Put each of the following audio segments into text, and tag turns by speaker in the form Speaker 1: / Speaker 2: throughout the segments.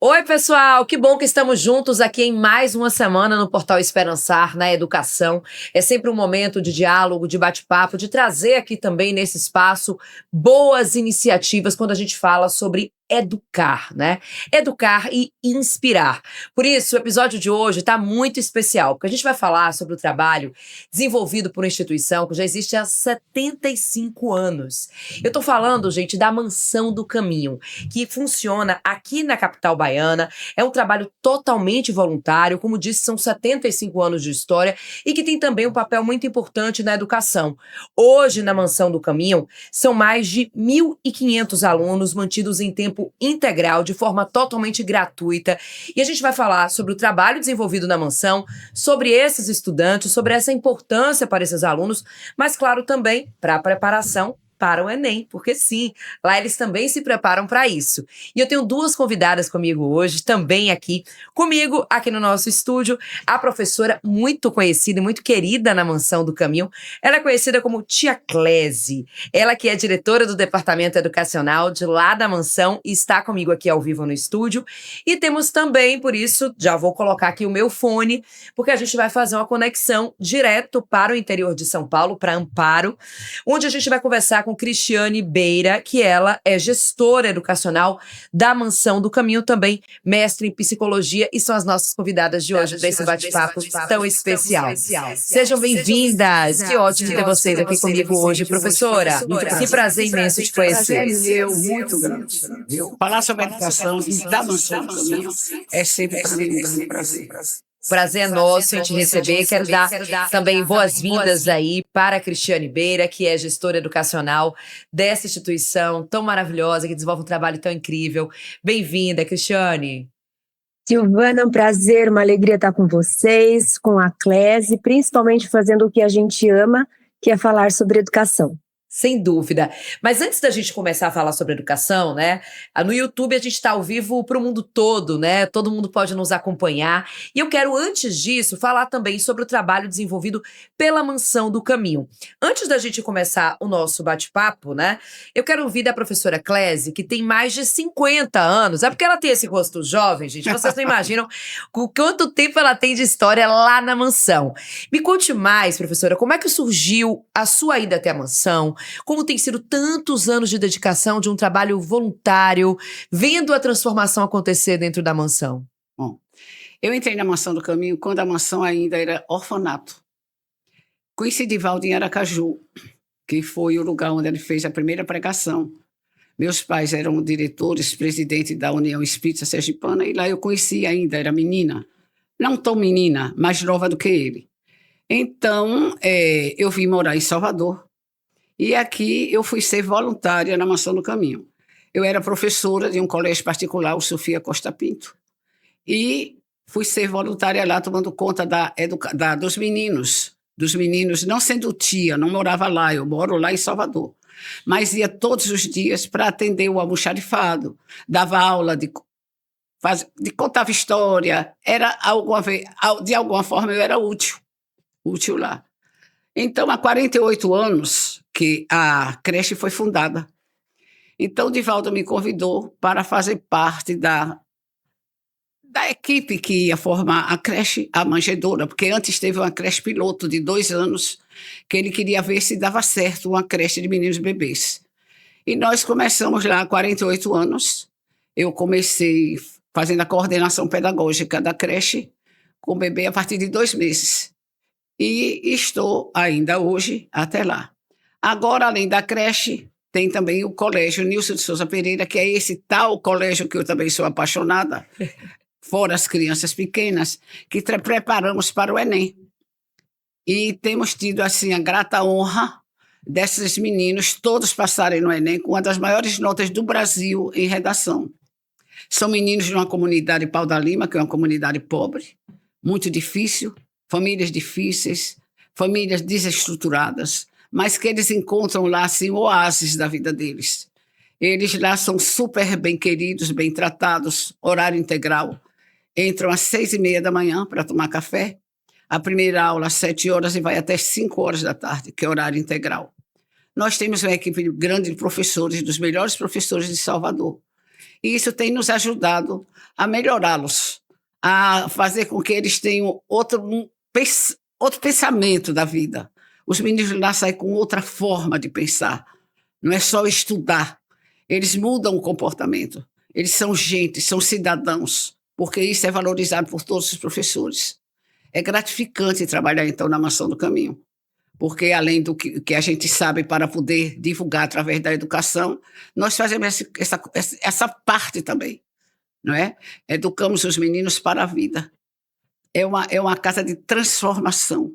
Speaker 1: Oi, pessoal! Que bom que estamos juntos aqui em mais uma semana no Portal Esperançar, na educação. É sempre um momento de diálogo, de bate-papo, de trazer aqui também nesse espaço boas iniciativas quando a gente fala sobre educar, né? Educar e inspirar. Por isso, o episódio de hoje está muito especial, porque a gente vai falar sobre o trabalho desenvolvido por uma instituição que já existe há 75 anos. Eu estou falando, gente, da Mansão do Caminho, que funciona aqui na capital baiana. É um trabalho totalmente voluntário, como disse, são 75 anos de história e que tem também um papel muito importante na educação. Hoje, na Mansão do Caminho, são mais de 1.500 alunos mantidos em tempo integral, de forma totalmente gratuita. E a gente vai falar sobre o trabalho desenvolvido na mansão, sobre esses estudantes, sobre essa importância para esses alunos, mas, claro, também para a preparação para o Enem, porque sim, lá eles também se preparam para isso. E eu tenho duas convidadas comigo hoje, também aqui comigo, aqui no nosso estúdio, a professora muito conhecida e muito querida na Mansão do Caminho. Ela é conhecida como Tia Clési. Ela que é diretora do Departamento Educacional de lá da Mansão e está comigo aqui ao vivo no estúdio. E temos também, por isso, já vou colocar aqui o meu fone, porque a gente vai fazer uma conexão direto para o interior de São Paulo, para Amparo, onde a gente vai conversar com Cristiane Beira, que ela é gestora educacional da Mansão do Caminho, também mestre em psicologia, e são as nossas convidadas de hoje desse bate-papo tão especial. Sejam bem-vindas! Que ótimo ter vocês aqui comigo hoje, professora. Que prazer imenso te conhecer.
Speaker 2: Eu, muito grande. Falar sobre educação e da Mansão do Caminho é sempre para mim um prazer.
Speaker 1: Prazer é nosso em te receber. Quero dar também boas-vindas aí para a Cristiane Beira, que é gestora educacional dessa instituição tão maravilhosa, que desenvolve um trabalho tão incrível. Bem-vinda, Cristiane.
Speaker 3: Silvana, é um prazer, uma alegria estar com vocês, com a Clési, principalmente fazendo o que a gente ama, que é falar sobre educação.
Speaker 1: Sem dúvida. Mas antes da gente começar a falar sobre educação, né? No YouTube a gente está ao vivo para o mundo todo, né? Todo mundo pode nos acompanhar. E eu quero, antes disso, falar também sobre o trabalho desenvolvido pela Mansão do Caminho. Antes da gente começar o nosso bate-papo, né? Eu quero ouvir da professora Clési, que tem mais de 50 anos. É porque ela tem esse rosto jovem, gente. Vocês não imaginam o quanto tempo ela tem de história lá na mansão. Me conte mais, professora, como é que surgiu a sua ida até a mansão? Como tem sido tantos anos de dedicação de um trabalho voluntário, vendo a transformação acontecer dentro da mansão?
Speaker 2: Bom, eu entrei na Mansão do Caminho quando a mansão ainda era orfanato. Conheci Divaldo em Aracaju, que foi o lugar onde ele fez a primeira pregação. Meus pais eram diretores, presidente da União Espírita Sergipana, e lá eu conheci ainda, era menina. Não tão menina, mais nova do que ele. Então, eu vim morar em Salvador. E aqui eu fui ser voluntária na Mansão do Caminho. Eu era professora de um colégio particular, o Sofia Costa Pinto, e fui ser voluntária lá, tomando conta dos meninos, não sendo tia, não morava lá, eu moro lá em Salvador, mas ia todos os dias para atender o almoxarifado, dava aula contava história, de alguma forma eu era útil lá. Então, há 48 anos que a creche foi fundada. Então, Divaldo me convidou para fazer parte da equipe que ia formar a creche, a manjedoura, porque antes teve uma creche piloto de 2 anos, que ele queria ver se dava certo uma creche de meninos e bebês. E nós começamos lá há 48 anos. Eu comecei fazendo a coordenação pedagógica da creche com o bebê a partir de 2 meses. E estou ainda hoje até lá. Agora, além da creche, tem também o colégio Nilson de Souza Pereira, que é esse tal colégio que eu também sou apaixonada, fora as crianças pequenas, que preparamos para o Enem. E temos tido assim, a grata honra desses meninos todos passarem no Enem com uma das maiores notas do Brasil em redação. São meninos de uma comunidade Pau da Lima, que é uma comunidade pobre, muito difícil, famílias difíceis, famílias desestruturadas, mas que eles encontram lá, assim, oásis da vida deles. Eles lá são super bem queridos, bem tratados, horário integral. Entram às 6h30 da manhã para tomar café. A primeira aula às 7 horas e vai até 5 horas da tarde, que é horário integral. Nós temos uma equipe grande de professores, dos melhores professores de Salvador. E isso tem nos ajudado a melhorá-los, a fazer com que eles tenham outro pensamento da vida. Os meninos lá saem com outra forma de pensar. Não é só estudar. Eles mudam o comportamento. Eles são gente, são cidadãos, porque isso é valorizado por todos os professores. É gratificante trabalhar, então, na Mansão do Caminho, porque, além do que a gente sabe para poder divulgar através da educação, nós fazemos essa parte também, não é? Educamos os meninos para a vida. É uma casa de transformação.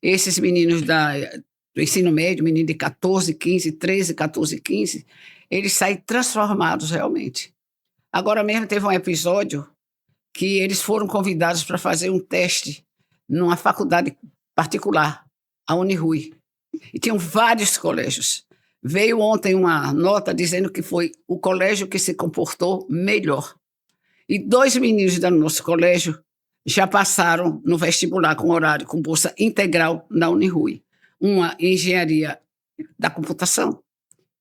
Speaker 2: Esses meninos do ensino médio, menino de 14, 15, 13, 14, 15, eles saem transformados realmente. Agora mesmo teve um episódio que eles foram convidados para fazer um teste numa faculdade particular, a Unirui. E tinham vários colégios. Veio ontem uma nota dizendo que foi o colégio que se comportou melhor. E 2 meninos do nosso colégio já passaram no vestibular com horário, com bolsa integral na Unirui. Uma em engenharia da computação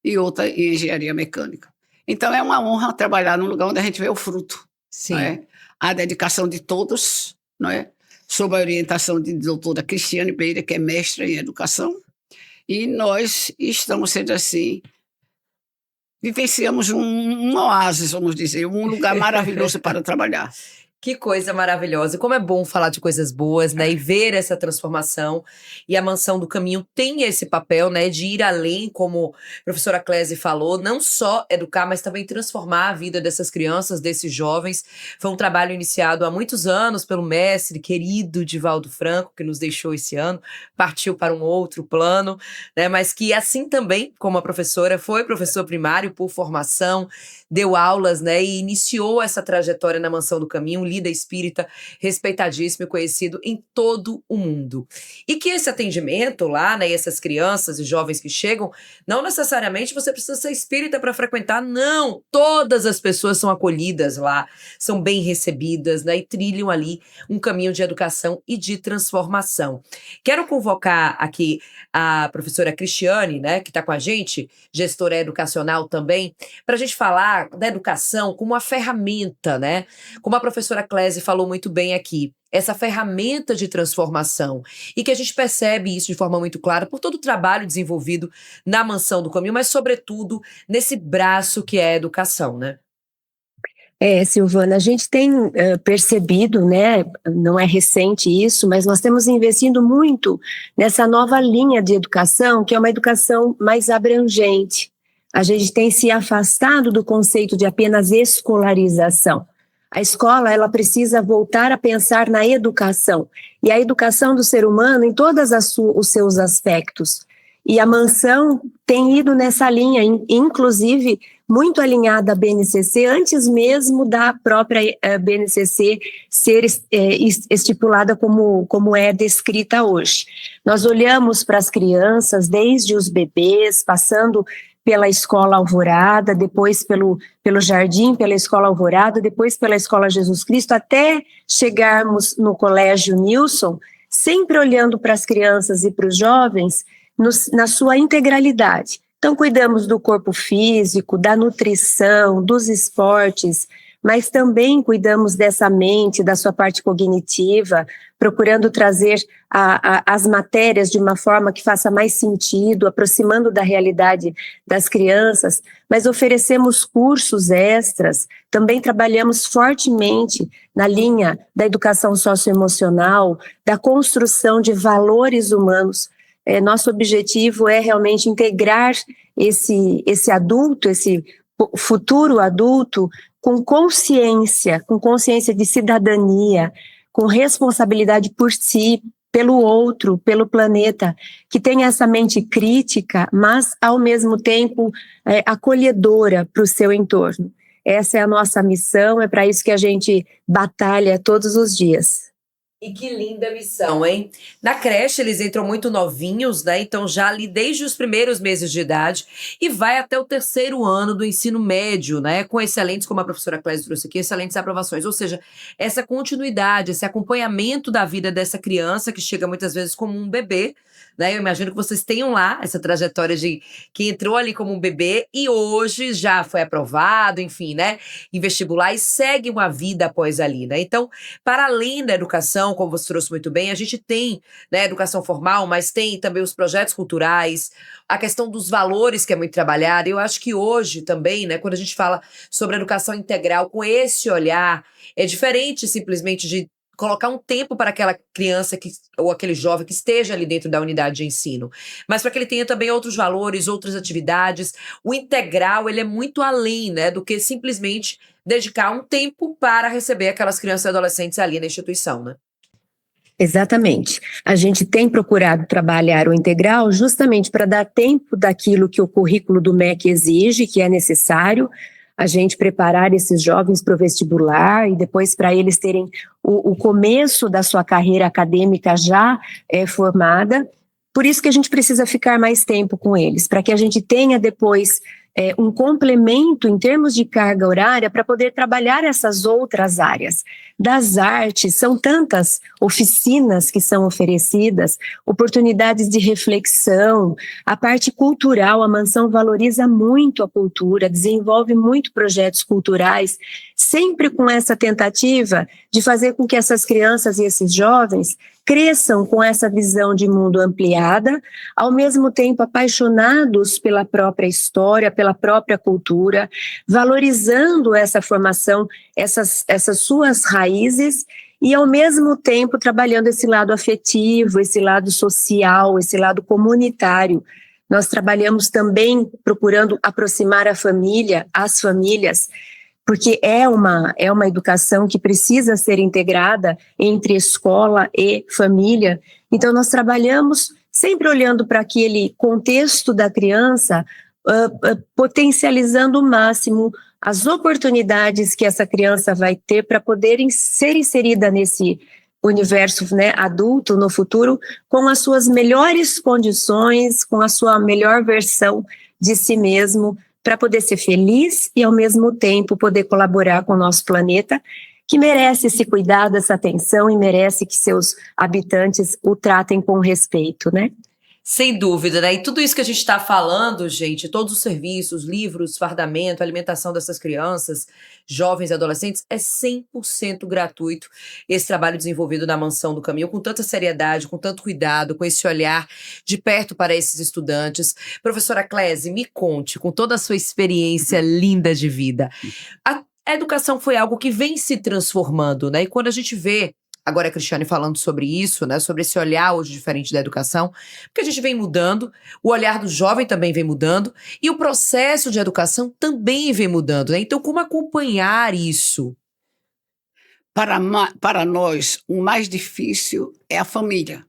Speaker 2: e outra em engenharia mecânica. Então é uma honra trabalhar num lugar onde a gente vê o fruto.
Speaker 1: Sim.
Speaker 2: Não é? A dedicação de todos, não é? Sob a orientação de doutora Cristiane Beira, que é mestra em educação. E nós estamos sendo assim, vivenciamos um oásis, vamos dizer, um lugar maravilhoso para trabalhar.
Speaker 1: Que coisa maravilhosa. Como é bom falar de coisas boas, né? E ver essa transformação. E a Mansão do Caminho tem esse papel, né? De ir além, como a professora Clésia falou, não só educar, mas também transformar a vida dessas crianças, desses jovens. Foi um trabalho iniciado há muitos anos pelo mestre querido Divaldo Franco, que nos deixou esse ano, partiu para um outro plano, né? Mas que assim também, como a professora, foi professor primário por formação, deu aulas, né? E iniciou essa trajetória na Mansão do Caminho, líder espírita respeitadíssimo e conhecido em todo o mundo. E que esse atendimento lá, né, essas crianças e jovens que chegam, não necessariamente você precisa ser espírita para frequentar, não! Todas as pessoas são acolhidas lá, são bem recebidas, né, e trilham ali um caminho de educação e de transformação. Quero convocar aqui a professora Cristiane, né, que está com a gente, gestora educacional também, para a gente falar da educação como uma ferramenta, né? Como a professora Clésia falou muito bem aqui, essa ferramenta de transformação, e que a gente percebe isso de forma muito clara por todo o trabalho desenvolvido na Mansão do Caminho, mas sobretudo nesse braço que é a educação, né?
Speaker 3: Silvana, a gente tem percebido, né, não é recente isso, mas nós temos investido muito nessa nova linha de educação, que é uma educação mais abrangente. A gente tem se afastado do conceito de apenas escolarização. A escola, ela precisa voltar a pensar na educação, e a educação do ser humano em todos os seus aspectos. E a Mansão tem ido nessa linha, inclusive muito alinhada à BNCC, antes mesmo da própria BNCC ser estipulada como é descrita hoje. Nós olhamos para as crianças, desde os bebês, passando pela Escola Alvorada, depois pelo Jardim, pela Escola Alvorada, depois pela Escola Jesus Cristo, até chegarmos no Colégio Nilson, sempre olhando para as crianças e para os jovens na sua integralidade. Então, cuidamos do corpo físico, da nutrição, dos esportes, mas também cuidamos dessa mente, da sua parte cognitiva, procurando trazer as matérias de uma forma que faça mais sentido, aproximando da realidade das crianças, mas oferecemos cursos extras, também trabalhamos fortemente na linha da educação socioemocional, da construção de valores humanos. Nosso objetivo é realmente integrar esse adulto, esse futuro adulto, com consciência de cidadania, com responsabilidade por si, pelo outro, pelo planeta, que tenha essa mente crítica, mas ao mesmo tempo acolhedora para o seu entorno. Essa é a nossa missão, é para isso que a gente batalha todos os dias.
Speaker 1: E que linda missão, hein? Na creche eles entram muito novinhos, né? Então já ali desde os primeiros meses de idade e vai até o terceiro ano do ensino médio, né? Com excelentes, como a professora Clésia trouxe aqui, excelentes aprovações. Ou seja, essa continuidade, esse acompanhamento da vida dessa criança que chega muitas vezes como um bebê, né? Eu imagino que vocês tenham lá essa trajetória de que entrou ali como um bebê e hoje já foi aprovado, enfim, né? Em vestibular e segue uma vida após ali, né? Então, para além da educação, como você trouxe muito bem, a gente tem, né, educação formal, mas tem também os projetos culturais, a questão dos valores que é muito trabalhada. Eu acho que hoje também, né, quando a gente fala sobre a educação integral com esse olhar, é diferente simplesmente de colocar um tempo para aquela criança ou aquele jovem que esteja ali dentro da unidade de ensino, mas para que ele tenha também outros valores, outras atividades. O integral, ele é muito além, né, do que simplesmente dedicar um tempo para receber aquelas crianças e adolescentes ali na instituição, né?
Speaker 3: Exatamente. A gente tem procurado trabalhar o integral justamente para dar tempo daquilo que o currículo do MEC exige, que é necessário, a gente preparar esses jovens para o vestibular e depois para eles terem o começo da sua carreira acadêmica já formada. Por isso que a gente precisa ficar mais tempo com eles, para que a gente tenha depois um complemento em termos de carga horária para poder trabalhar essas outras áreas. Das artes, são tantas oficinas que são oferecidas, oportunidades de reflexão, a parte cultural, a mansão valoriza muito a cultura, desenvolve muito projetos culturais, sempre com essa tentativa de fazer com que essas crianças e esses jovens cresçam com essa visão de mundo ampliada, ao mesmo tempo apaixonados pela própria história, pela própria cultura, valorizando essa formação, essas suas raízes e ao mesmo tempo trabalhando esse lado afetivo, esse lado social, esse lado comunitário. Nós trabalhamos também procurando aproximar a família, as famílias, porque é uma educação que precisa ser integrada entre escola e família. Então, nós trabalhamos sempre olhando para aquele contexto da criança, potencializando o máximo as oportunidades que essa criança vai ter para poder ser inserida nesse universo, né, adulto no futuro, com as suas melhores condições, com a sua melhor versão de si mesmo, para poder ser feliz e, ao mesmo tempo, poder colaborar com o nosso planeta, que merece esse cuidado, essa atenção e merece que seus habitantes o tratem com respeito, né?
Speaker 1: Sem dúvida, né? E tudo isso que a gente está falando, gente, todos os serviços, livros, fardamento, alimentação dessas crianças, jovens e adolescentes, é 100% gratuito esse trabalho desenvolvido na Mansão do Caminho, com tanta seriedade, com tanto cuidado, com esse olhar de perto para esses estudantes. Professora Clésia, me conte, com toda a sua experiência linda de vida, a educação foi algo que vem se transformando, né? E quando a gente vê agora a Cristiane falando sobre isso, né, sobre esse olhar hoje diferente da educação, porque a gente vem mudando, o olhar do jovem também vem mudando, e o processo de educação também vem mudando, né? Então, como acompanhar isso?
Speaker 2: Para nós, o mais difícil é a família.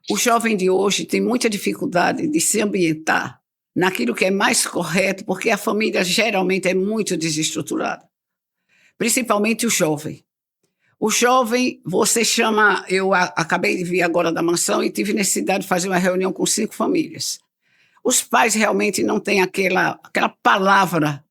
Speaker 2: O jovem de hoje tem muita dificuldade de se ambientar naquilo que é mais correto, porque a família geralmente é muito desestruturada, principalmente o jovem. O jovem, você chama, eu acabei de vir agora da mansão e tive necessidade de fazer uma reunião com 5 famílias. Os pais realmente não têm aquela palavra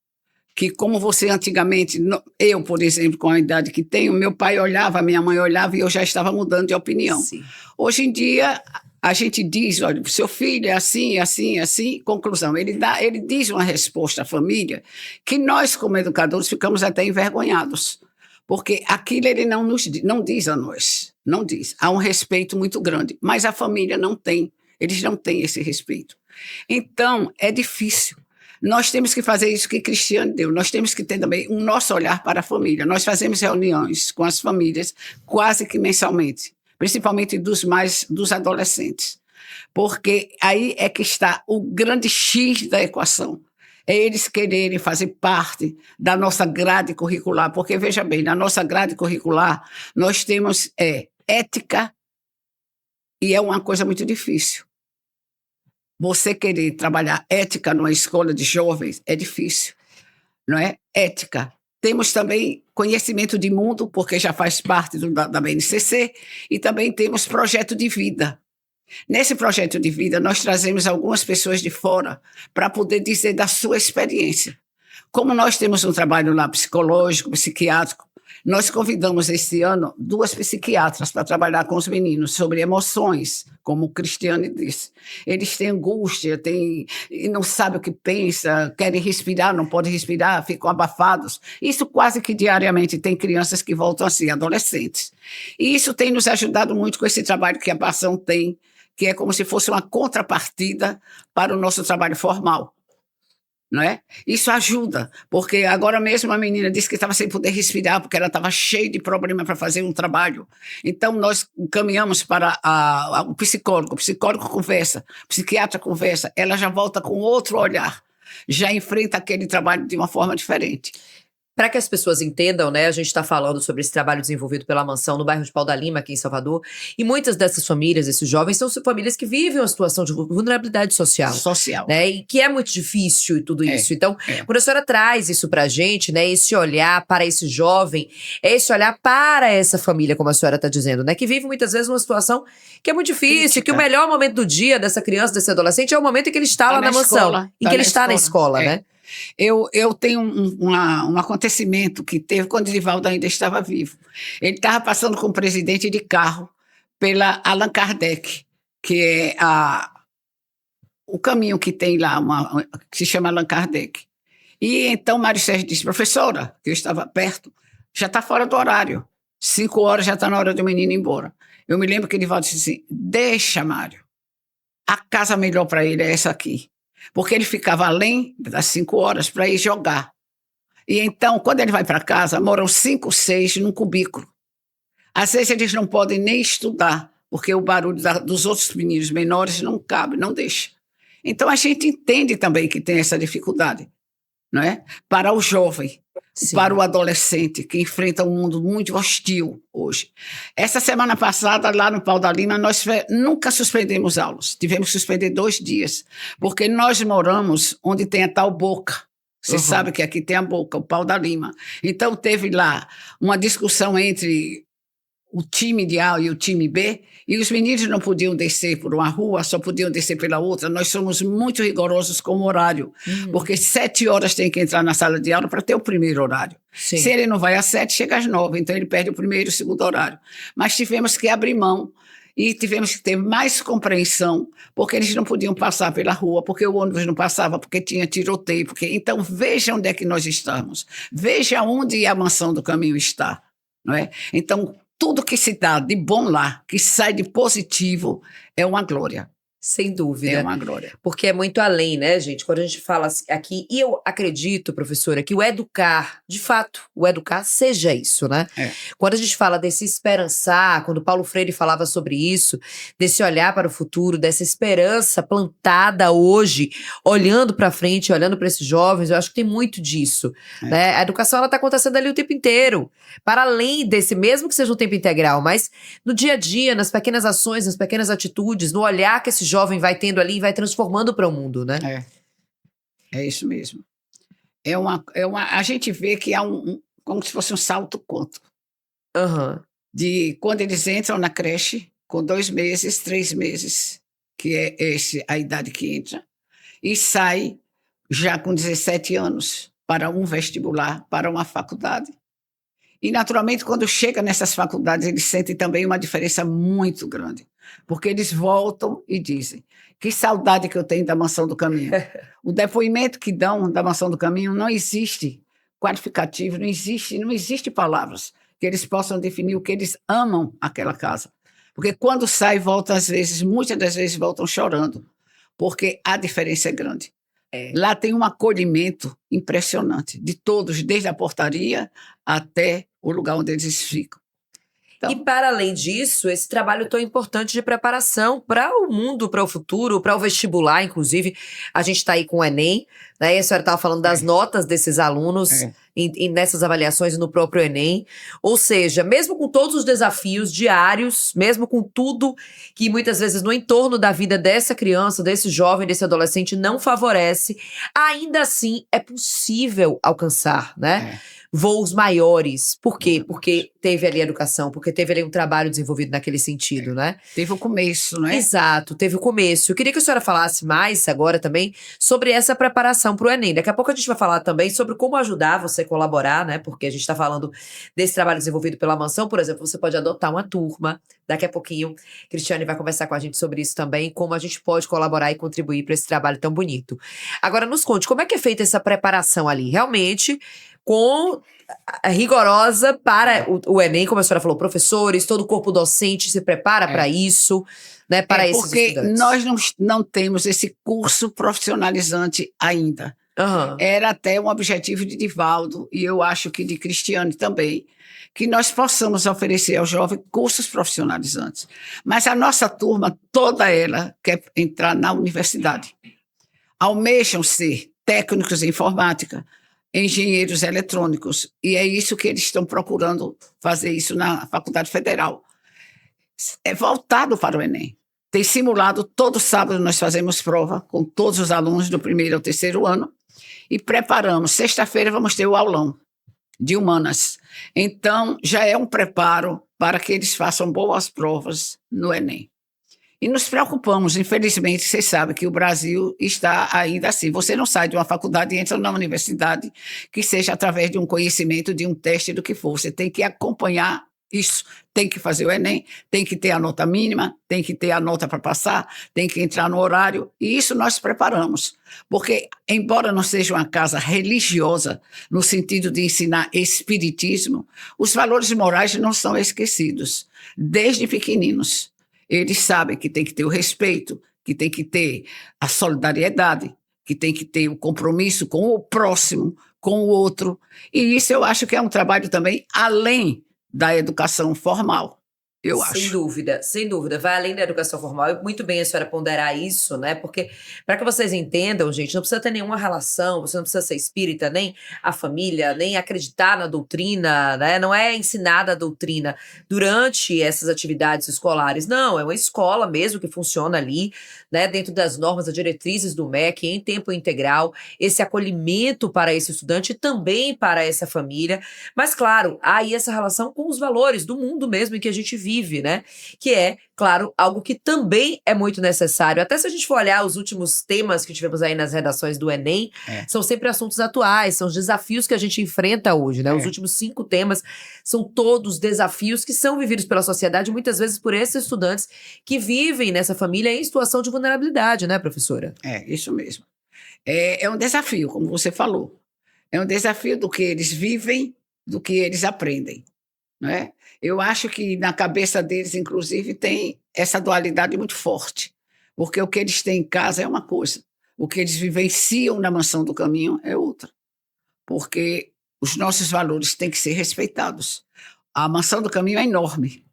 Speaker 2: que, como você antigamente, eu, por exemplo, com a idade que tenho, meu pai olhava, minha mãe olhava e eu já estava mudando de opinião.
Speaker 1: Sim.
Speaker 2: Hoje em dia, a gente diz, olha, seu filho é assim, assim, assim, conclusão. Ele diz uma resposta à família que nós, como educadores, ficamos até envergonhados. Porque aquilo ele não diz a nós, não diz. Há um respeito muito grande, mas a família não tem, eles não têm esse respeito. Então, é difícil. Nós temos que fazer isso que Cristiane deu, nós temos que ter também um nosso olhar para a família. Nós fazemos reuniões com as famílias quase que mensalmente, principalmente dos adolescentes, porque aí é que está o grande X da equação. É eles quererem fazer parte da nossa grade curricular, porque, veja bem, na nossa grade curricular nós temos ética e é uma coisa muito difícil. Você querer trabalhar ética numa escola de jovens é difícil, não é? Ética. Temos também conhecimento de mundo, porque já faz parte da BNCC, e também temos projeto de vida. Nesse projeto de vida, nós trazemos algumas pessoas de fora para poder dizer da sua experiência. Como nós temos um trabalho lá psicológico, psiquiátrico, nós convidamos este ano 2 psiquiatras para trabalhar com os meninos sobre emoções, como o Cristiane disse. Eles têm angústia, e não sabem o que pensa, querem respirar, não podem respirar, ficam abafados. Isso quase que diariamente tem crianças que voltam assim, adolescentes. E isso tem nos ajudado muito com esse trabalho que a Passão tem, que é como se fosse uma contrapartida para o nosso trabalho formal. Não é? Isso ajuda, porque agora mesmo a menina disse que estava sem poder respirar, porque ela estava cheia de problema para fazer um trabalho. Então nós caminhamos para o psicólogo conversa, o psiquiatra conversa, ela já volta com outro olhar, já enfrenta aquele trabalho de uma forma diferente.
Speaker 1: Para que as pessoas entendam, né, a gente está falando sobre esse trabalho desenvolvido pela Mansão no bairro de Pau da Lima, aqui em Salvador, e muitas dessas famílias, esses jovens, são famílias que vivem uma situação de vulnerabilidade social. Né, e que é muito difícil e tudo isso. Então, quando a senhora traz isso para a gente, né, esse olhar para esse jovem, é esse olhar para essa família, como a senhora está dizendo, né, que vive muitas vezes uma situação que é muito difícil, que o melhor momento do dia dessa criança, desse adolescente, é o momento em que ele está lá na mansão, em que ele está na escola, né?
Speaker 2: Eu tenho um acontecimento que teve quando Edivaldo ainda estava vivo. Ele estava passando com o presidente de carro pela Allan Kardec, que é o caminho que tem lá, que se chama Allan Kardec. E então Mário Sérgio disse, professora, que eu estava perto, já está fora do horário, 5 horas já está na hora do menino ir embora. Eu me lembro que Edivaldo disse assim, deixa, Mário, a casa melhor para ele é essa aqui. Porque ele ficava além das 5 horas para ir jogar. E então, quando ele vai para casa, moram 5, 6 num cubículo. Às vezes eles não podem nem estudar, porque o barulho dos outros meninos menores não cabe, não deixa. Então a gente entende também que tem essa dificuldade, não é? Para o jovem, sim, para o adolescente, que enfrenta um mundo muito hostil hoje. Essa semana passada, lá no Pau da Lima, nós nunca suspendemos aulas. Tivemos que suspender 2 dias, porque nós moramos onde tem a tal boca. Você sabe que aqui tem a boca, o Pau da Lima. Então teve lá uma discussão entre o time de A e o time B, e os meninos não podiam descer por uma rua, só podiam descer pela outra. Nós somos muito rigorosos com o horário, porque 7 horas tem que entrar na sala de aula para ter o primeiro horário. Sim. Se ele não vai às 7, chega às 9, então ele perde o primeiro e o segundo horário. Mas tivemos que abrir mão e tivemos que ter mais compreensão, porque eles não podiam passar pela rua, porque o ônibus não passava, porque tinha tiroteio. Então veja onde é que nós estamos, veja onde a Mansão do Caminho está, não é? Então, tudo que se dá de bom lá, que sai de positivo, é uma glória.
Speaker 1: Sem dúvida.
Speaker 2: É uma glória.
Speaker 1: Porque é muito além, né, gente? Quando a gente fala aqui, e eu acredito, professora, que o educar, de fato, o educar seja isso, né? Quando a gente fala desse esperançar, quando Paulo Freire falava sobre isso, desse olhar para o futuro, dessa esperança plantada hoje, olhando para frente, olhando para esses jovens, eu acho que tem muito disso, né? A educação, ela está acontecendo ali o tempo inteiro, para além desse, mesmo que seja um tempo integral, mas no dia a dia, nas pequenas ações, nas pequenas atitudes, no olhar que esse jovem vai tendo ali e vai transformando para o mundo, né?
Speaker 2: É isso mesmo. A gente vê que há como se fosse um salto quântico. De quando eles entram na creche, com 2 meses, 3 meses, que é a idade que entra, e sai já com 17 anos para um vestibular, para uma faculdade. E, naturalmente, quando chega nessas faculdades, eles sentem também uma diferença muito grande. Porque eles voltam e dizem, que saudade que eu tenho da Mansão do Caminho. O depoimento que dão da Mansão do Caminho não existe qualificativo, não existe palavras que eles possam definir o que eles amam aquela casa. Porque quando sai, voltam muitas das vezes voltam chorando, porque a diferença é grande. Lá tem um acolhimento impressionante, de todos, desde a portaria até o lugar onde eles ficam. Então,
Speaker 1: e para além disso, esse trabalho tão importante de preparação para o mundo, para o futuro, para o vestibular, inclusive, a gente está aí com o Enem, né? E a senhora estava falando das notas desses alunos nessas avaliações e no próprio Enem. Ou seja, mesmo com todos os desafios diários, mesmo com tudo que muitas vezes no entorno da vida dessa criança, desse jovem, desse adolescente não favorece, ainda assim é possível alcançar, né? Voos maiores. Por quê? Porque teve ali a educação, porque teve ali um trabalho desenvolvido naquele sentido, né?
Speaker 2: Teve o começo, não é?
Speaker 1: Exato, teve o começo. Eu queria que a senhora falasse mais agora também sobre essa preparação para o Enem. Daqui a pouco a gente vai falar também sobre como ajudar você a colaborar, né? Porque a gente está falando desse trabalho desenvolvido pela Mansão, por exemplo, você pode adotar uma turma. Daqui a pouquinho, Cristiane vai conversar com a gente sobre isso também, como a gente pode colaborar e contribuir para esse trabalho tão bonito. Agora, nos conte, como é que é feita essa preparação ali? Realmente, rigorosa para o Enem, como a senhora falou, professores, todo o corpo docente se prepara para isso, né, para esses estudantes.
Speaker 2: Porque nós não temos esse curso profissionalizante ainda. Era até um objetivo de Divaldo, e eu acho que de Cristiane também, que nós possamos oferecer ao jovem cursos profissionalizantes. Mas a nossa turma, toda ela, quer entrar na universidade. Almejam ser técnicos em informática, engenheiros eletrônicos, e é isso que eles estão procurando fazer isso na Faculdade Federal. É voltado para o Enem. Tem simulado, todo sábado nós fazemos prova com todos os alunos do 1º ao 3º ano e preparamos. Sexta-feira vamos ter o aulão de humanas. Então, já é um preparo para que eles façam boas provas no Enem. E nos preocupamos, infelizmente, vocês sabem que o Brasil está ainda assim. Você não sai de uma faculdade e entra na universidade que seja através de um conhecimento, de um teste, do que for. Você tem que acompanhar isso, tem que fazer o Enem, tem que ter a nota mínima, tem que ter a nota para passar, tem que entrar no horário, e isso nós preparamos. Porque, embora não seja uma casa religiosa, no sentido de ensinar espiritismo, os valores morais não são esquecidos, desde pequeninos. Eles sabem que tem que ter o respeito, que tem que ter a solidariedade, que tem que ter o compromisso com o próximo, com o outro. E isso eu acho que é um trabalho também além da educação formal, eu acho.
Speaker 1: Sem dúvida. Vai além da educação formal. E muito bem a senhora ponderar isso, né? Porque, para que vocês entendam, gente, não precisa ter nenhuma relação, você não precisa ser espírita, nem a família, nem acreditar na doutrina, né? Não é ensinada a doutrina durante essas atividades escolares. Não, é uma escola mesmo que funciona ali, né? Dentro das normas, das diretrizes do MEC, em tempo integral, esse acolhimento para esse estudante e também para essa família. Mas, claro, há aí essa relação com os valores do mundo mesmo em que a gente vive, né? Que é, claro, algo que também é muito necessário. Até se a gente for olhar os últimos temas que tivemos aí nas redações do Enem, são sempre assuntos atuais, são os desafios que a gente enfrenta hoje, né? Os últimos 5 temas são todos desafios que são vividos pela sociedade, muitas vezes por esses estudantes que vivem nessa família em situação de vulnerabilidade, né, professora?
Speaker 2: É, isso mesmo. É um desafio, como você falou. É um desafio do que eles vivem, do que eles aprendem, não é? Eu acho que na cabeça deles, inclusive, tem essa dualidade muito forte, porque o que eles têm em casa é uma coisa, o que eles vivenciam na Mansão do Caminho é outra, porque os nossos valores têm que ser respeitados. A Mansão do Caminho é enorme,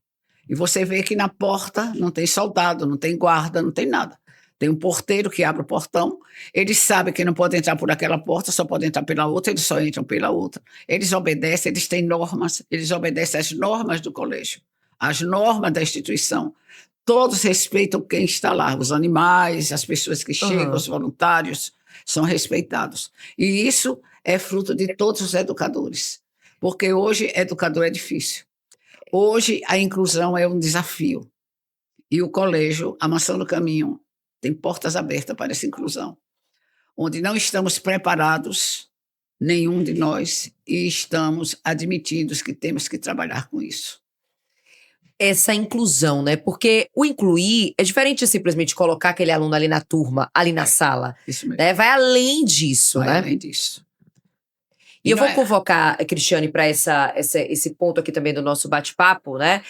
Speaker 2: e você vê que na porta não tem soldado, não tem guarda, não tem nada. Tem um porteiro que abre o portão, eles sabem que não podem entrar por aquela porta, só podem entrar pela outra, eles só entram pela outra. Eles obedecem, eles têm normas, eles obedecem às normas do colégio, às normas da instituição. Todos respeitam quem está lá, os animais, as pessoas que chegam, os voluntários, são respeitados. E isso é fruto de todos os educadores, porque hoje educador é difícil. Hoje a inclusão é um desafio. E o colégio, a Mansão do Caminho, tem portas abertas para essa inclusão, onde não estamos preparados, nenhum de nós, e estamos admitidos que temos que trabalhar com isso.
Speaker 1: Essa inclusão, né? Porque o incluir é diferente de simplesmente colocar aquele aluno ali na turma, ali na sala.
Speaker 2: Isso mesmo.
Speaker 1: Né? Vai além disso,
Speaker 2: Vai
Speaker 1: né?
Speaker 2: além disso.
Speaker 1: E eu vou convocar a Cristiane para esse ponto aqui também do nosso bate-papo, né?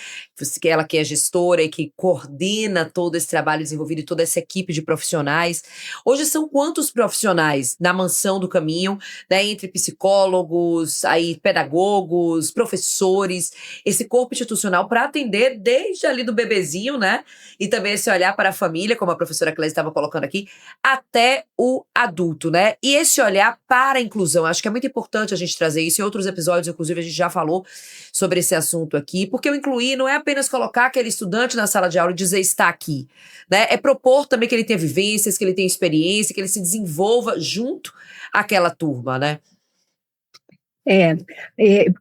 Speaker 1: Ela que é gestora e que coordena todo esse trabalho desenvolvido e toda essa equipe de profissionais. Hoje são quantos profissionais na Mansão do Caminho, né? Entre psicólogos, aí, pedagogos, professores, esse corpo institucional para atender desde ali do bebezinho, né? E também esse olhar para a família, como a professora Clésia estava colocando aqui, até o adulto, né? E esse olhar para a inclusão. Acho que é muito importante importante a gente trazer isso. Em outros episódios, inclusive, a gente já falou sobre esse assunto aqui, porque o incluir não é apenas colocar aquele estudante na sala de aula e dizer está aqui, né? É propor também que ele tenha vivências, que ele tenha experiência, que ele se desenvolva junto àquela turma, né?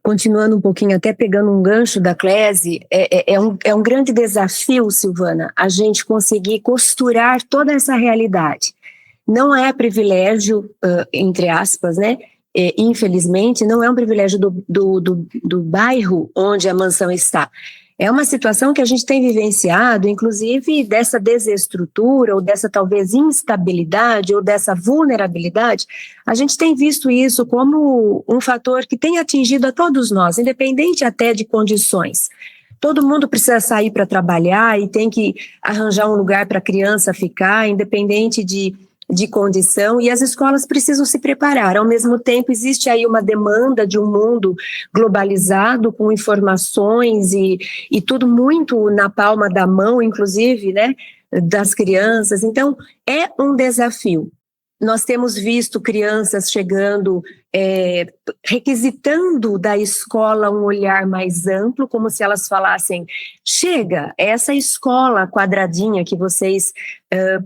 Speaker 3: Continuando um pouquinho, até pegando um gancho da Clési, é um grande desafio, Silvana, a gente conseguir costurar toda essa realidade. Não é privilégio, entre aspas, né? Infelizmente, não é um privilégio do bairro onde a mansão está. É uma situação que a gente tem vivenciado, inclusive dessa desestrutura, ou dessa talvez instabilidade, ou dessa vulnerabilidade. A gente tem visto isso como um fator que tem atingido a todos nós, independente até de condições. Todo mundo precisa sair para trabalhar e tem que arranjar um lugar para a criança ficar, independente de condição, e as escolas precisam se preparar. Ao mesmo tempo, existe aí uma demanda de um mundo globalizado, com informações e tudo muito na palma da mão, inclusive, né, das crianças. Então, é um desafio. Nós temos visto crianças chegando, requisitando da escola um olhar mais amplo, como se elas falassem, chega, essa escola quadradinha que vocês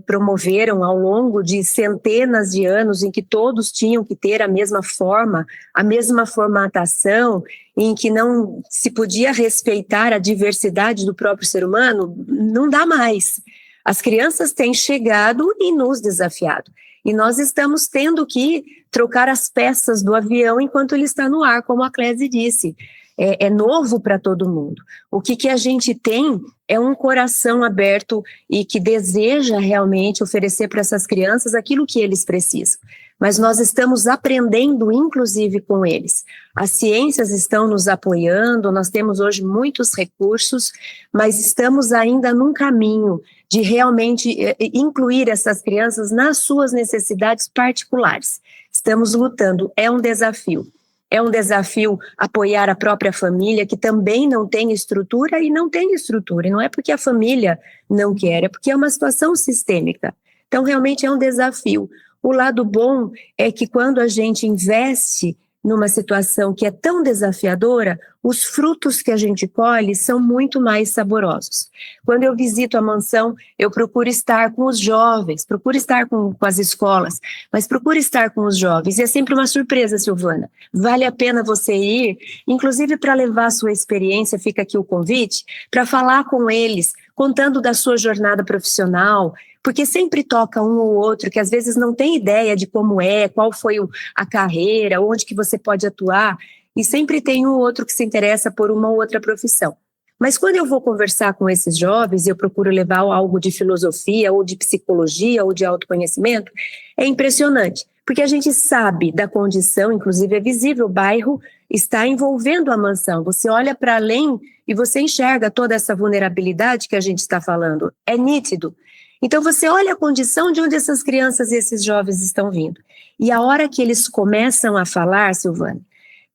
Speaker 3: promoveram ao longo de centenas de anos, em que todos tinham que ter a mesma forma, a mesma formatação, em que não se podia respeitar a diversidade do próprio ser humano, não dá mais. As crianças têm chegado e nos desafiado. E nós estamos tendo que trocar as peças do avião enquanto ele está no ar, como a Clési disse. É novo para todo mundo. O que a gente tem é um coração aberto e que deseja realmente oferecer para essas crianças aquilo que eles precisam. Mas nós estamos aprendendo, inclusive, com eles. As ciências estão nos apoiando, nós temos hoje muitos recursos, mas estamos ainda num caminho de realmente incluir essas crianças nas suas necessidades particulares. Estamos lutando, é um desafio. É um desafio apoiar a própria família, que também não tem estrutura e não tem estrutura. E não é porque a família não quer, é porque é uma situação sistêmica. Então, realmente é um desafio. O lado bom é que quando a gente investe numa situação que é tão desafiadora, os frutos que a gente colhe são muito mais saborosos. Quando eu visito a mansão, eu procuro estar com os jovens, procuro estar com as escolas, mas procuro estar com os jovens. E é sempre uma surpresa, Silvana. Vale a pena você ir, inclusive para levar a sua experiência, fica aqui o convite, para falar com eles, contando da sua jornada profissional, porque sempre toca um ou outro que às vezes não tem ideia de como qual foi a carreira, onde que você pode atuar, e sempre tem um ou outro que se interessa por uma ou outra profissão. Mas quando eu vou conversar com esses jovens, eu procuro levar algo de filosofia, ou de psicologia, ou de autoconhecimento, é impressionante, porque a gente sabe da condição, inclusive é visível, o bairro está envolvendo a mansão, você olha para além e você enxerga toda essa vulnerabilidade que a gente está falando, é nítido. Então você olha a condição de onde essas crianças e esses jovens estão vindo. E a hora que eles começam a falar, Silvana,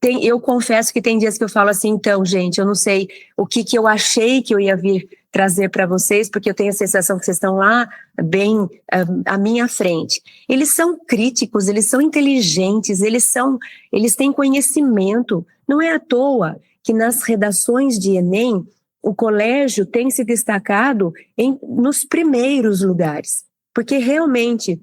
Speaker 3: eu confesso que tem dias que eu falo assim, então, gente, eu não sei o que eu achei que eu ia vir trazer para vocês, porque eu tenho a sensação que vocês estão lá bem à minha frente. Eles são críticos, eles são inteligentes, eles têm conhecimento. Não é à toa que nas redações de Enem, o colégio tem se destacado nos primeiros lugares, porque realmente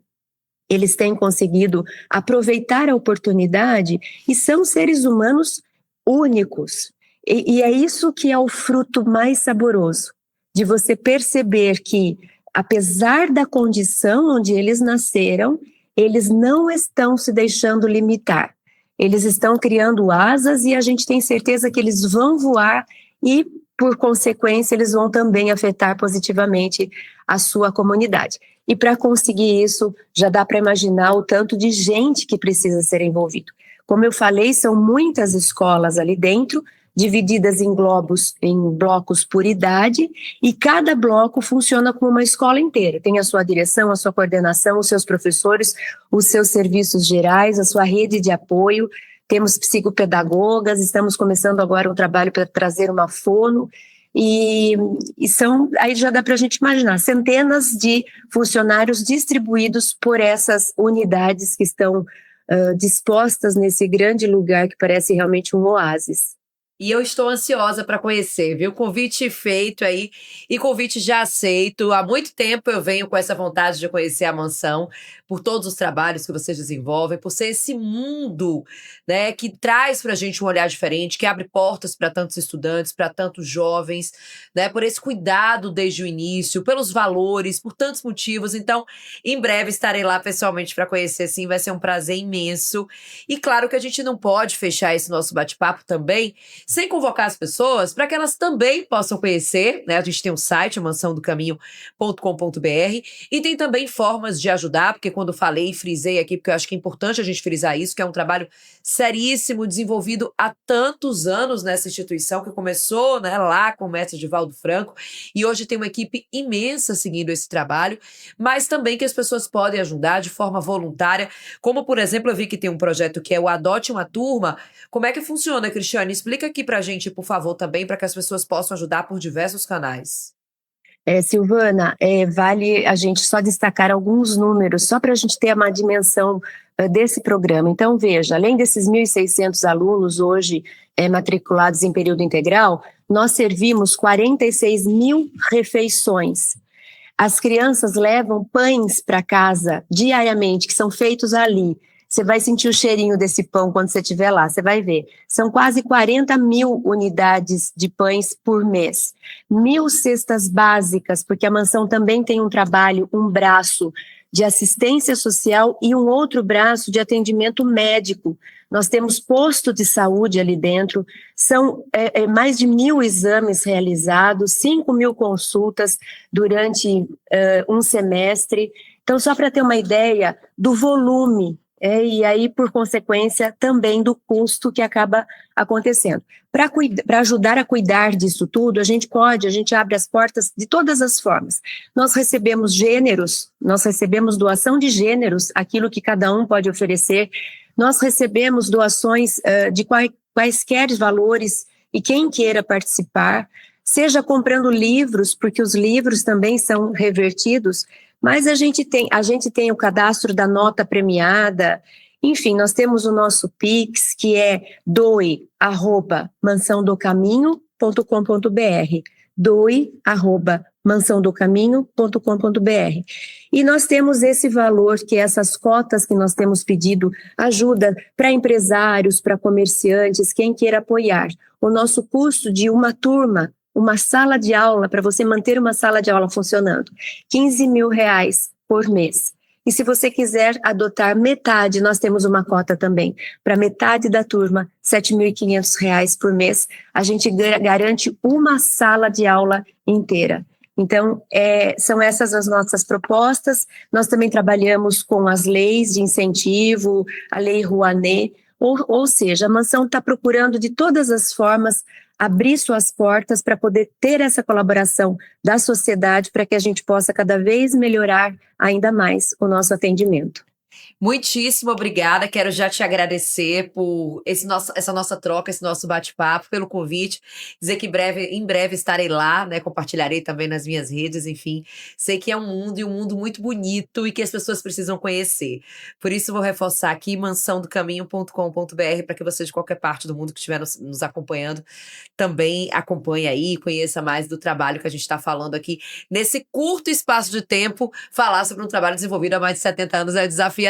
Speaker 3: eles têm conseguido aproveitar a oportunidade e são seres humanos únicos. E é isso que é o fruto mais saboroso, de você perceber que, apesar da condição onde eles nasceram, eles não estão se deixando limitar. Eles estão criando asas e a gente tem certeza que eles vão voar e, por consequência, eles vão também afetar positivamente a sua comunidade. E para conseguir isso, já dá para imaginar o tanto de gente que precisa ser envolvido. Como eu falei, são muitas escolas ali dentro, divididas em blocos por idade, e cada bloco funciona como uma escola inteira. Tem a sua direção, a sua coordenação, os seus professores, os seus serviços gerais, a sua rede de apoio. Temos psicopedagogas, estamos começando agora um trabalho para trazer uma fono, e aí já dá para a gente imaginar, centenas de funcionários distribuídos por essas unidades que estão dispostas nesse grande lugar que parece realmente um oásis.
Speaker 1: E eu estou ansiosa para conhecer, viu? Convite feito aí e convite já aceito. Há muito tempo eu venho com essa vontade de conhecer a mansão, por todos os trabalhos que vocês desenvolvem, por ser esse mundo, né, que traz para a gente um olhar diferente, que abre portas para tantos estudantes, para tantos jovens, né, por esse cuidado desde o início, pelos valores, por tantos motivos. Então, em breve estarei lá pessoalmente para conhecer, sim, vai ser um prazer imenso. E claro que a gente não pode fechar esse nosso bate-papo também sem convocar as pessoas para que elas também possam conhecer, né? A gente tem um site, mansãodocaminho.com.br, e tem também formas de ajudar, porque quando falei, frisei aqui, porque eu acho que é importante a gente frisar isso, que é um trabalho seríssimo, desenvolvido há tantos anos nessa instituição, que começou, né, lá com o mestre Divaldo Franco, e hoje tem uma equipe imensa seguindo esse trabalho, mas também que as pessoas podem ajudar de forma voluntária, como, por exemplo, eu vi que tem um projeto que é o Adote uma Turma. Como é que funciona, Cristiane? Explica aqui pra gente, por favor, também, para que as pessoas possam ajudar por diversos canais.
Speaker 3: Silvana, vale a gente só destacar alguns números, só para a gente ter uma dimensão desse programa. Então, veja, além desses 1.600 alunos hoje matriculados em período integral, nós servimos 46 mil refeições. As crianças levam pães para casa diariamente, que são feitos ali. Você vai sentir o cheirinho desse pão quando você estiver lá, você vai ver. São quase 40 mil unidades de pães por mês. 1.000 cestas básicas, porque a mansão também tem um trabalho, um braço de assistência social e um outro braço de atendimento médico. Nós temos posto de saúde ali dentro, são mais de 1.000 exames realizados, 5.000 consultas durante um semestre. Então, só para ter uma ideia do volume, e aí, por consequência, também do custo que acaba acontecendo. Para ajudar a cuidar disso tudo, a gente abre as portas de todas as formas. Nós recebemos gêneros, nós recebemos doação de gêneros, aquilo que cada um pode oferecer. Nós recebemos doações de quaisquer valores, e quem queira participar, seja comprando livros, porque os livros também são revertidos, mas a gente tem o cadastro da nota premiada. Enfim, nós temos o nosso Pix, que é doe@mansãodocaminho.com.br, doe@mansãodocaminho.com.br. E nós temos esse valor, que essas cotas que nós temos pedido, ajuda para empresários, para comerciantes, quem queira apoiar. O nosso custo de uma turma, uma sala de aula, para você manter uma sala de aula funcionando, R$15 mil por mês. E se você quiser adotar metade, nós temos uma cota também, para metade da turma, R$7.500 por mês, a gente garante uma sala de aula inteira. Então, são essas as nossas propostas. Nós também trabalhamos com as leis de incentivo, a Lei Rouanet, ou seja, a mansão está procurando de todas as formas abrir suas portas para poder ter essa colaboração da sociedade, para que a gente possa cada vez melhorar ainda mais o nosso atendimento.
Speaker 1: Muitíssimo obrigada, quero já te agradecer por essa nossa troca, esse nosso bate-papo, pelo convite, dizer que em breve estarei lá, né, compartilharei também nas minhas redes, enfim, sei que é um mundo, e um mundo muito bonito, e que as pessoas precisam conhecer. Por isso vou reforçar aqui, mansãodocaminho.com.br, para que você de qualquer parte do mundo que estiver nos acompanhando, também acompanhe aí, conheça mais do trabalho que a gente está falando aqui, nesse curto espaço de tempo. Falar sobre um trabalho desenvolvido há mais de 70 anos é desafiador.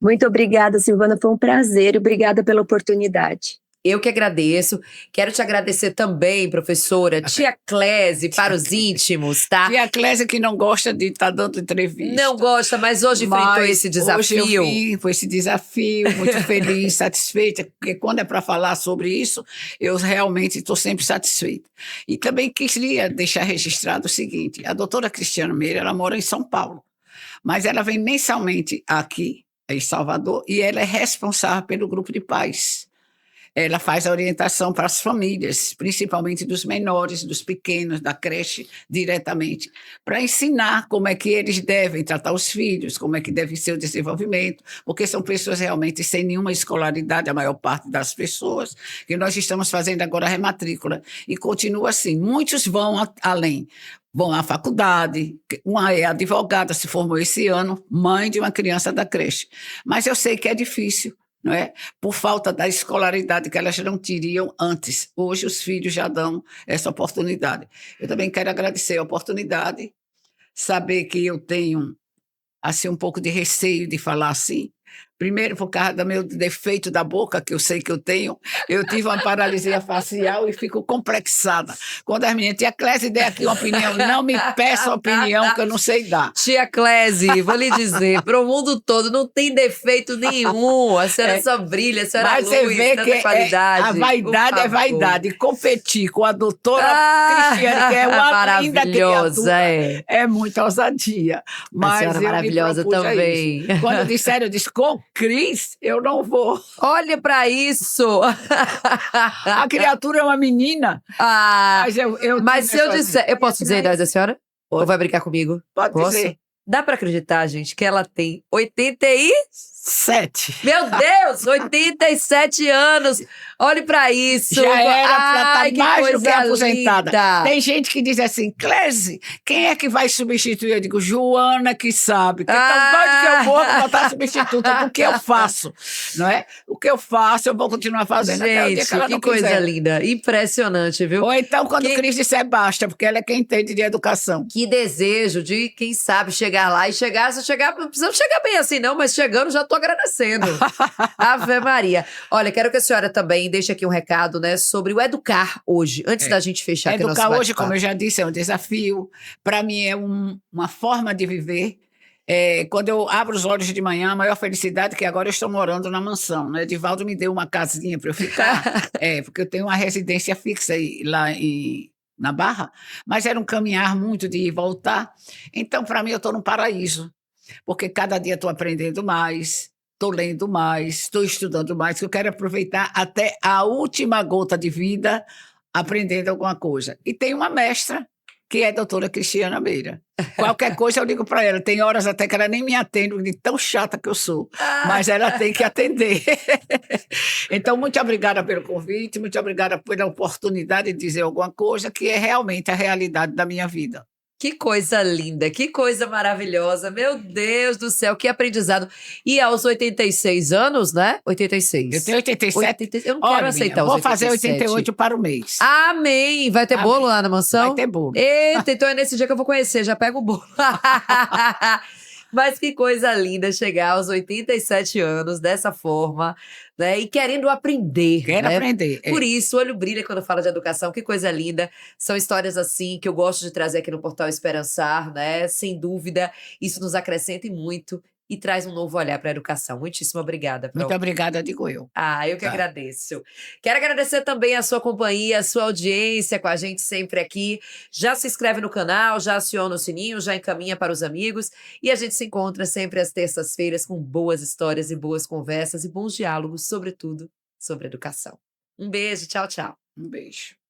Speaker 3: Muito obrigada, Silvana, foi um prazer e obrigada pela oportunidade.
Speaker 1: Eu que agradeço. Quero te agradecer também, professora, tia Clésia, para os íntimos, tá?
Speaker 2: Tia Clésia, que não gosta de estar dando entrevista.
Speaker 1: Não gosta, mas hoje enfrentou esse desafio.
Speaker 2: Hoje eu vim com esse desafio, muito feliz, satisfeita, porque quando é para falar sobre isso, eu realmente estou sempre satisfeita. E também queria deixar registrado o seguinte: a doutora Cristiane Meira, ela mora em São Paulo, mas ela vem mensalmente aqui em Salvador, e ela é responsável pelo grupo de pais. Ela faz a orientação para as famílias, principalmente dos menores, dos pequenos, da creche, diretamente, para ensinar como é que eles devem tratar os filhos, como é que deve ser o desenvolvimento, porque são pessoas realmente sem nenhuma escolaridade, a maior parte das pessoas, que nós estamos fazendo agora a rematrícula, e continua assim, muitos vão além. Vão à faculdade, uma é advogada, se formou esse ano, mãe de uma criança da creche. Mas eu sei que é difícil, não é? Por falta da escolaridade que elas não teriam antes. Hoje os filhos já dão essa oportunidade. Eu também quero agradecer a oportunidade, saber que eu tenho assim um pouco de receio de falar assim. Primeiro, por causa do meu defeito da boca, que eu sei que eu tenho, eu tive uma paralisia facial e fico complexada. Quando as meninas, tia Clésia, dê aqui uma opinião, não me peça opinião que eu não sei dar.
Speaker 1: Tia Clésia, vou lhe dizer, para o mundo todo não tem defeito nenhum. A senhora só brilha, a senhora
Speaker 2: Mas você
Speaker 1: luz,
Speaker 2: vê
Speaker 1: tanta
Speaker 2: que
Speaker 1: qualidade.
Speaker 2: a vaidade é vaidade. Competir com a doutora Cristiane, que é uma linda criatura, é muita ousadia. Mas
Speaker 1: a senhora
Speaker 2: eu
Speaker 1: maravilhosa também.
Speaker 2: isso. Quando disseram, eu disse, com Cris, eu não vou.
Speaker 1: Olha para isso!
Speaker 2: A criatura é uma menina.
Speaker 1: Mas se eu disser... Eu posso dizer a idade da senhora?
Speaker 2: Pode.
Speaker 1: Ou vai brincar comigo?
Speaker 2: Pode
Speaker 1: Posso?
Speaker 2: dizer.
Speaker 1: Dá para acreditar, gente, que ela tem
Speaker 2: 7.
Speaker 1: Meu Deus, 87 anos. Olhe para isso.
Speaker 2: Já era para estar mais do que aposentada.
Speaker 1: Linda.
Speaker 2: Tem gente que diz assim, Clésia, quem é que vai substituir? Eu digo, Joana que sabe. Que tão doido que eu vou botar substituta do que eu faço, não é? O que eu faço, eu vou continuar fazendo até o dia que ela não
Speaker 1: coisa
Speaker 2: quiser.
Speaker 1: linda. Impressionante, viu?
Speaker 2: Ou então, quando Cris disser basta, porque ela é quem entende de educação.
Speaker 1: Que desejo de, quem sabe, chegar lá e chegar, se chegar, não precisamos chegar bem assim não, mas chegando já tô agradecendo. Ave Maria. Olha, quero que a senhora também deixe aqui um recado, né, sobre o educar hoje, antes da gente fechar aqui o nosso
Speaker 2: bate-papo. Educar hoje,
Speaker 1: bate-papo.
Speaker 2: como eu já disse, é um desafio. Para mim é uma forma de viver. Quando eu abro os olhos de manhã, a maior felicidade é que agora eu estou morando na mansão, né? Edivaldo me deu uma casinha para eu ficar, porque eu tenho uma residência fixa lá na Barra, mas era um caminhar muito de ir e voltar. Então, para mim, eu estou num paraíso, porque cada dia estou aprendendo mais, estou lendo mais, estou estudando mais, que eu quero aproveitar até a última gota de vida aprendendo alguma coisa. E tem uma mestra, que é a doutora Cristiana Meira. Qualquer coisa eu ligo para ela. Tem horas até que ela nem me atende, de tão chata que eu sou. Mas ela tem que atender. Então, muito obrigada pelo convite, muito obrigada pela oportunidade de dizer alguma coisa que é realmente a realidade da minha vida.
Speaker 1: Que coisa linda, que coisa maravilhosa. Meu Deus do céu, que aprendizado. E aos 86 anos, né? 86.
Speaker 2: Eu tenho 87.
Speaker 1: Eu não quero aceitar os 87.
Speaker 2: Vou fazer 88 para o mês.
Speaker 1: Amém! Vai ter bolo lá na mansão?
Speaker 2: Vai ter bolo.
Speaker 1: Eita, então é nesse dia que eu vou conhecer, já pego o bolo. Mas que coisa linda chegar aos 87 anos dessa forma, né? E querendo aprender.
Speaker 2: Quero aprender.
Speaker 1: Por isso, o olho brilha quando fala de educação, que coisa linda. São histórias assim que eu gosto de trazer aqui no Portal Esperançar, né? Sem dúvida, isso nos acrescenta muito e traz um novo olhar para a educação. Muitíssimo obrigada, Pro.
Speaker 2: Muito obrigada, digo eu.
Speaker 1: Eu que agradeço. Quero agradecer também a sua companhia, a sua audiência com a gente sempre aqui. Já se inscreve no canal, já aciona o sininho, já encaminha para os amigos. E a gente se encontra sempre às terças-feiras com boas histórias e boas conversas e bons diálogos, sobretudo sobre educação. Um beijo, tchau, tchau.
Speaker 2: Um beijo.